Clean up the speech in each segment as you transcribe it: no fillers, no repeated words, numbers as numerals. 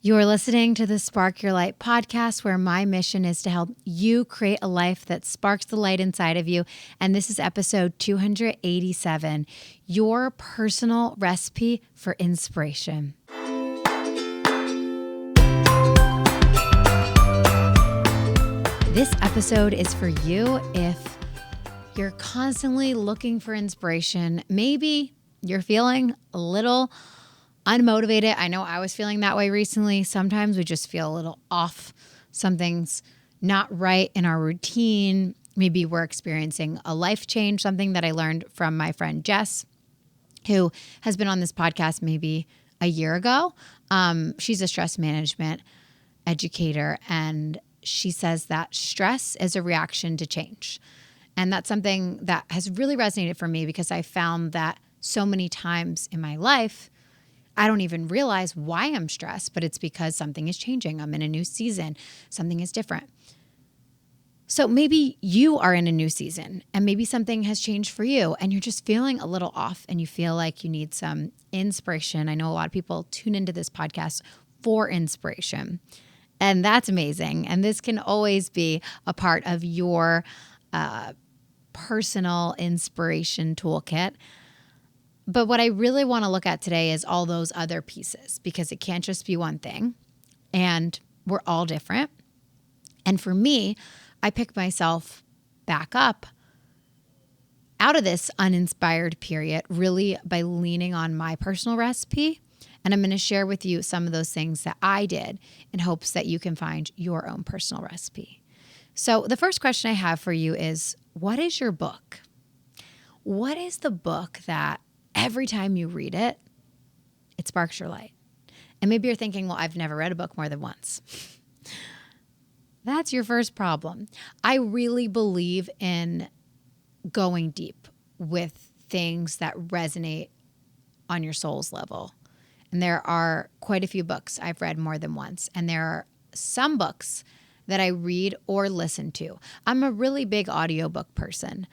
You are listening to the Spark Your Light podcast, where my mission is to help you create a life that sparks the light inside of you. And this is episode 287, your personal recipe for inspiration. This episode is for you if you're constantly looking for inspiration. Maybe you're feeling a little unmotivated. I know I was feeling that way recently. Sometimes we just feel a little off. Something's not right in our routine. Maybe we're experiencing a life change, something that I learned from my friend Jess, who has been on this podcast maybe a year ago. She's a stress management educator, and she says that stress is a reaction to change. And that's something that has really resonated for me because I found that so many times in my life, I don't even realize why I'm stressed, but it's because something is changing. I'm in a new season. Something is different. So maybe you are in a new season and maybe something has changed for you and you're just feeling a little off and you feel like you need some inspiration. I know a lot of people tune into this podcast for inspiration, and that's amazing. And this can always be a part of your personal inspiration toolkit. But what I really want to look at today is all those other pieces, because it can't just be one thing, and we're all different. And for me, I pick myself back up out of this uninspired period really by leaning on my personal recipe. And I'm going to share with you some of those things that I did in hopes that you can find your own personal recipe. So the first question I have for you is, what is your book? What is the book that every time you read it, it sparks your light? And maybe you're thinking, well, I've never read a book more than once. That's your first problem. I really believe in going deep with things that resonate on your soul's level. And there are quite a few books I've read more than once. And there are some books that I read or listen to. I'm a really big audiobook person.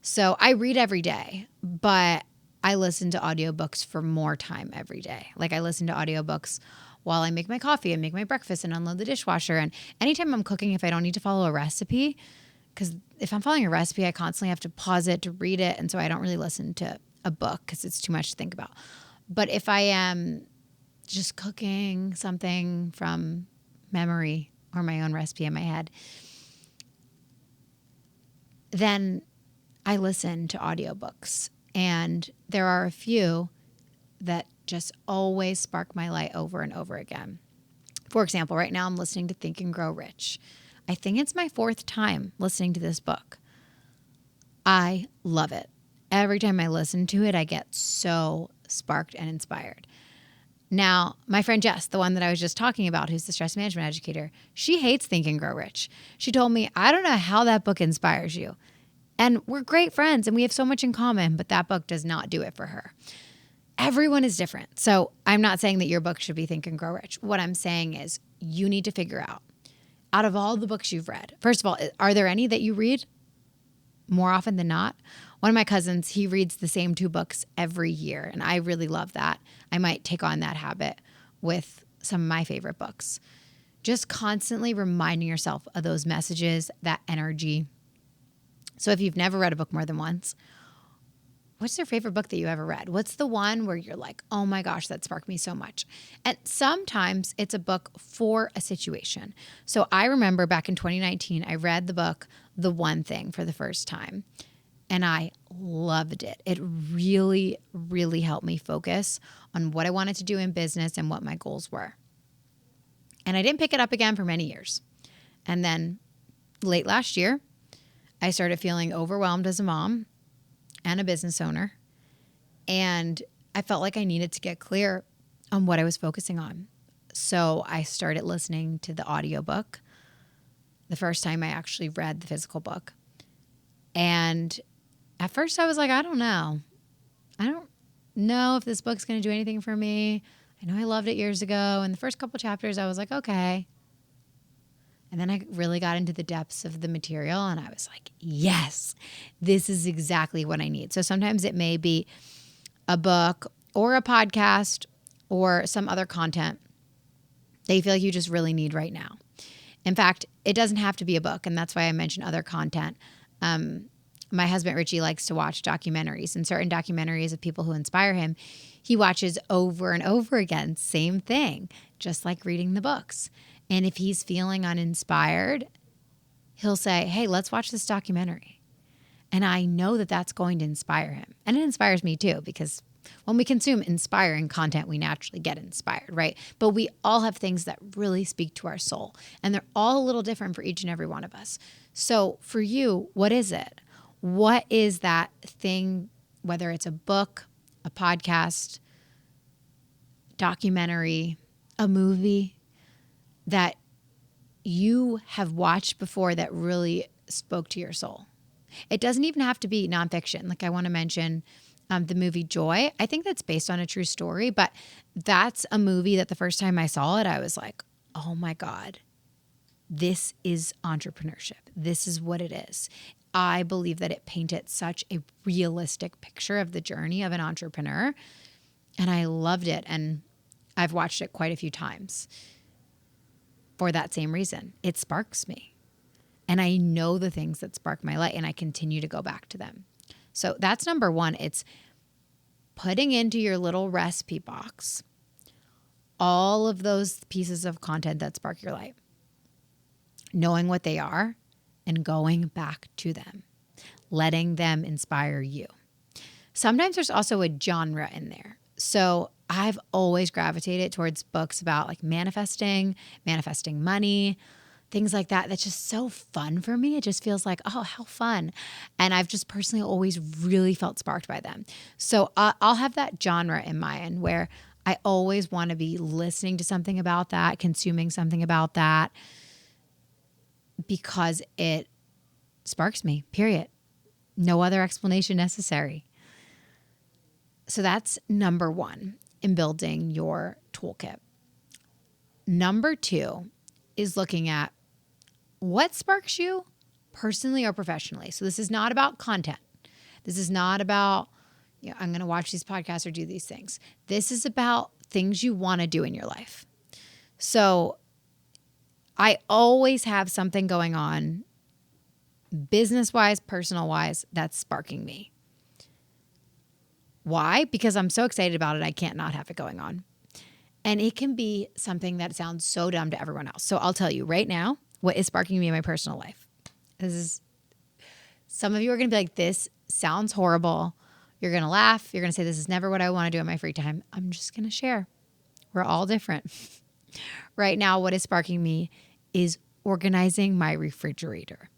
So I read every day, but I listen to audiobooks for more time every day. Like I listen to audiobooks while I make my coffee and make my breakfast and unload the dishwasher. And anytime I'm cooking, if I don't need to follow a recipe, because if I'm following a recipe, I constantly have to pause it to read it. And so I don't really listen to a book because it's too much to think about. But if I am just cooking something from memory or my own recipe in my head, then I listen to audiobooks. And there are a few that just always spark my light over and over again. For example, right now I'm listening to Think and Grow Rich. I think it's my fourth time listening to this book. I love it. Every time I listen to it, I get so sparked and inspired. Now, my friend Jess, the one that I was just talking about, who's the stress management educator, she hates Think and Grow Rich. She told me, I don't know how that book inspires you. And we're great friends and we have so much in common, but that book does not do it for her. Everyone is different. So I'm not saying that your book should be Think and Grow Rich. What I'm saying is you need to figure out of all the books you've read, first of all, are there any that you read more often than not? One of my cousins, he reads the same 2 books every year, and I really love that. I might take on that habit with some of my favorite books. Just constantly reminding yourself of those messages, that energy. So if you've never read a book more than once, what's your favorite book that you ever read? What's the one where you're like, oh my gosh, that sparked me so much? And sometimes it's a book for a situation. So I remember back in 2019, I read the book, The One Thing, for the first time. And I loved it. It really, really helped me focus on what I wanted to do in business and what my goals were. And I didn't pick it up again for many years. And then late last year, I started feeling overwhelmed as a mom and a business owner. And I felt like I needed to get clear on what I was focusing on. So I started listening to the audiobook the first time I actually read the physical book. And at first I was like, I don't know if this book's going to do anything for me. I know I loved it years ago. And the first couple chapters, I was like, okay. And then I really got into the depths of the material and I was like, yes, this is exactly what I need. So sometimes it may be a book or a podcast or some other content that you feel like you just really need right now. In fact, it doesn't have to be a book, and that's why I mentioned other content. My husband, Richie, likes to watch documentaries, and certain documentaries of people who inspire him, he watches over and over again. Same thing, just like reading the books. And if he's feeling uninspired, he'll say, hey, let's watch this documentary. And I know that that's going to inspire him. And it inspires me too, because when we consume inspiring content, we naturally get inspired, right? But we all have things that really speak to our soul, and they're all a little different for each and every one of us. So for you, what is it? What is that thing, whether it's a book, a podcast, documentary, a movie that you have watched before that really spoke to your soul? It doesn't even have to be nonfiction. Like I want to mention the movie Joy. I think that's based on a true story, but that's a movie that the first time I saw it, I was like, oh my God, this is entrepreneurship. This is what it is. I believe that it painted such a realistic picture of the journey of an entrepreneur, and I loved it. And I've watched it quite a few times for that same reason. It sparks me. And I know the things that spark my light, and I continue to go back to them. So that's number one. It's putting into your little recipe box all of those pieces of content that spark your light, knowing what they are and going back to them, letting them inspire you. Sometimes there's also a genre in there. So I've always gravitated towards books about like manifesting money, things like that. That's just so fun for me. It just feels like, oh, how fun. And I've just personally always really felt sparked by them. So I'll have that genre in mind where I always want to be listening to something about that, consuming something about that, because it sparks me, period. No other explanation necessary. So that's number one in building your toolkit. Number two is looking at what sparks you personally or professionally. So this is not about content. This is not about, I'm going to watch these podcasts or do these things. This is about things you want to do in your life. So I always have something going on, business-wise, personal-wise, that's sparking me. Why? Because I'm so excited about it, I can't not have it going on. And it can be something that sounds so dumb to everyone else. So I'll tell you right now what is sparking me in my personal life. Some of you are going to be like, this sounds horrible. You're going to laugh. You're going to say, this is never what I want to do in my free time. I'm just going to share. We're all different. Right now, what is sparking me is organizing my refrigerator.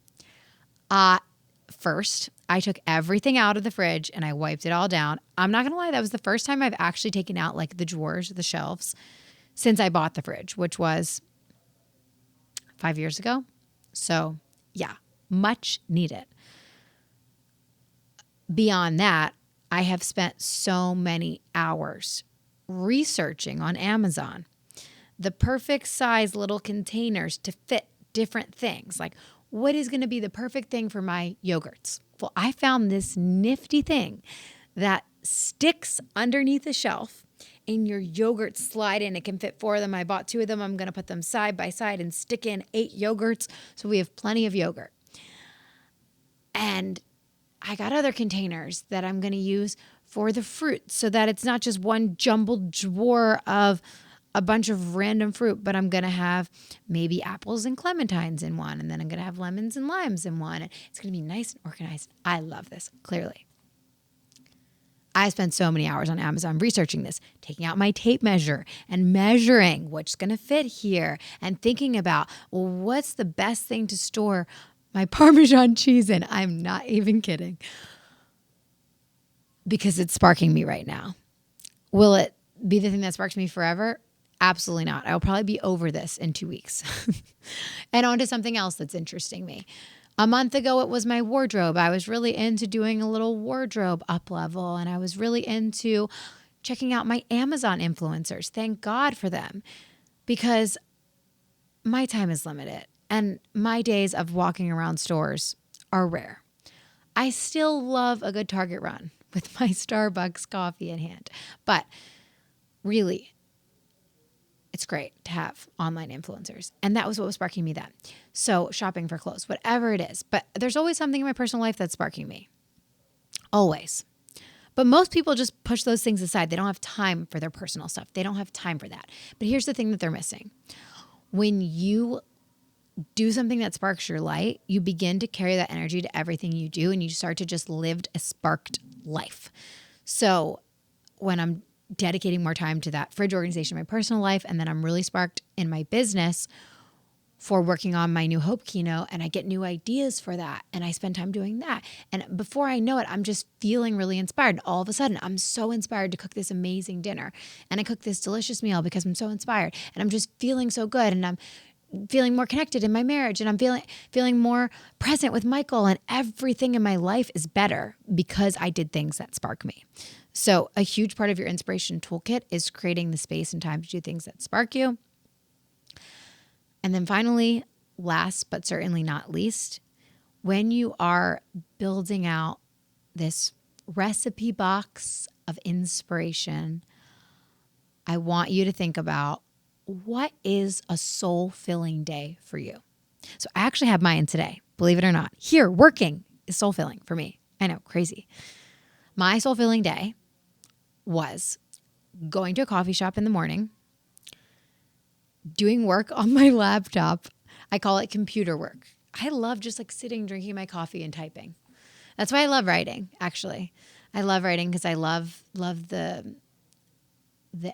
First, I took everything out of the fridge and I wiped it all down. I'm not going to lie, that was the first time I've actually taken out like the drawers, the shelves, since I bought the fridge, which was 5 years ago. So yeah, much needed. Beyond that, I have spent so many hours researching on Amazon the perfect size little containers to fit different things. Like, what is going to be the perfect thing for my yogurts? Well, I found this nifty thing that sticks underneath the shelf and your yogurts slide in. It can fit 4 of them. I bought 2 of them. I'm going to put them side by side and stick in 8 yogurts. So we have plenty of yogurt. And I got other containers that I'm going to use for the fruit so that it's not just one jumbled drawer of a bunch of random fruit, but I'm going to have maybe apples and clementines in one, and then I'm going to have lemons and limes in one. And it's going to be nice and organized. I love this, clearly. I spent so many hours on Amazon researching this, taking out my tape measure and measuring what's going to fit here and thinking about, well, what's the best thing to store my Parmesan cheese in? I'm not even kidding. Because it's sparking me right now. Will it be the thing that sparks me forever? Absolutely not. I'll probably be over this in 2 weeks and on to something else that's interesting me. A month ago, it was my wardrobe. I was really into doing a little wardrobe up level, and I was really into checking out my Amazon influencers. Thank God for them, because my time is limited and my days of walking around stores are rare. I still love a good Target run with my Starbucks coffee in hand, but really, it's great to have online influencers. And that was what was sparking me then. So shopping for clothes, whatever it is. But there's always something in my personal life that's sparking me. Always. But most people just push those things aside. They don't have time for their personal stuff. They don't have time for that. But here's the thing that they're missing. When you do something that sparks your light, you begin to carry that energy to everything you do, and you start to just live a sparked life. So when I'm dedicating more time to that fridge organization in my personal life, and then I'm really sparked in my business for working on my new Hope keynote, and I get new ideas for that, and I spend time doing that. And before I know it, I'm just feeling really inspired. All of a sudden, I'm so inspired to cook this amazing dinner, and I cook this delicious meal because I'm so inspired, and I'm just feeling so good, and I'm feeling more connected in my marriage, and I'm feeling more present with Michael, and everything in my life is better because I did things that spark me. So a huge part of your inspiration toolkit is creating the space and time to do things that spark you. And then finally, last but certainly not least, when you are building out this recipe box of inspiration, I want you to think about, what is a soul-filling day for you? So I actually have mine today, believe it or not. Here, working is soul-filling for me. I know, crazy. My soul-filling day was going to a coffee shop in the morning, doing work on my laptop. I call it computer work. I love just like sitting, drinking my coffee and typing. That's why I love writing, actually. I love writing because I love the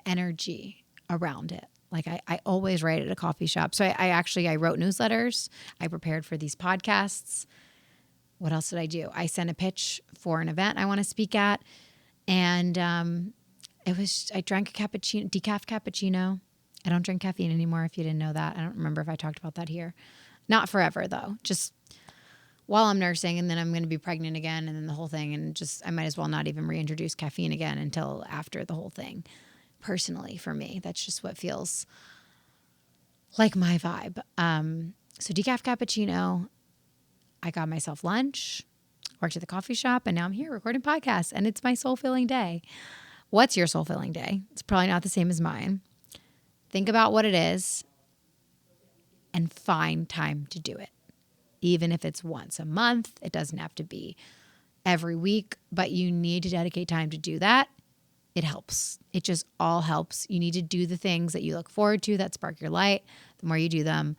energy around it. Like I always write at a coffee shop. So I wrote newsletters. I prepared for these podcasts. What else did I do? I sent a pitch for an event I want to speak at. And I drank a cappuccino, decaf cappuccino. I don't drink caffeine anymore, if you didn't know that. I don't remember if I talked about that here. Not forever, though. Just while I'm nursing, and then I'm going to be pregnant again, and then the whole thing. And just, I might as well not even reintroduce caffeine again until after the whole thing. Personally, for me, that's just what feels like my vibe. So decaf cappuccino, I got myself lunch, worked at the coffee shop, and now I'm here recording podcasts, and it's my soul-filling day. What's your soul-filling day? It's probably not the same as mine. Think about what it is and find time to do it. Even if it's once a month, it doesn't have to be every week, but you need to dedicate time to do that. It helps. It just all helps. You need to do the things that you look forward to that spark your light. The more you do them,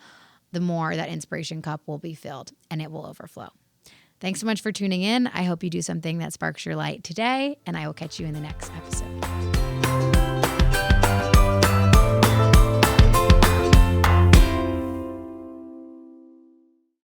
the more that inspiration cup will be filled and it will overflow. Thanks so much for tuning in. I hope you do something that sparks your light today, and I will catch you in the next episode.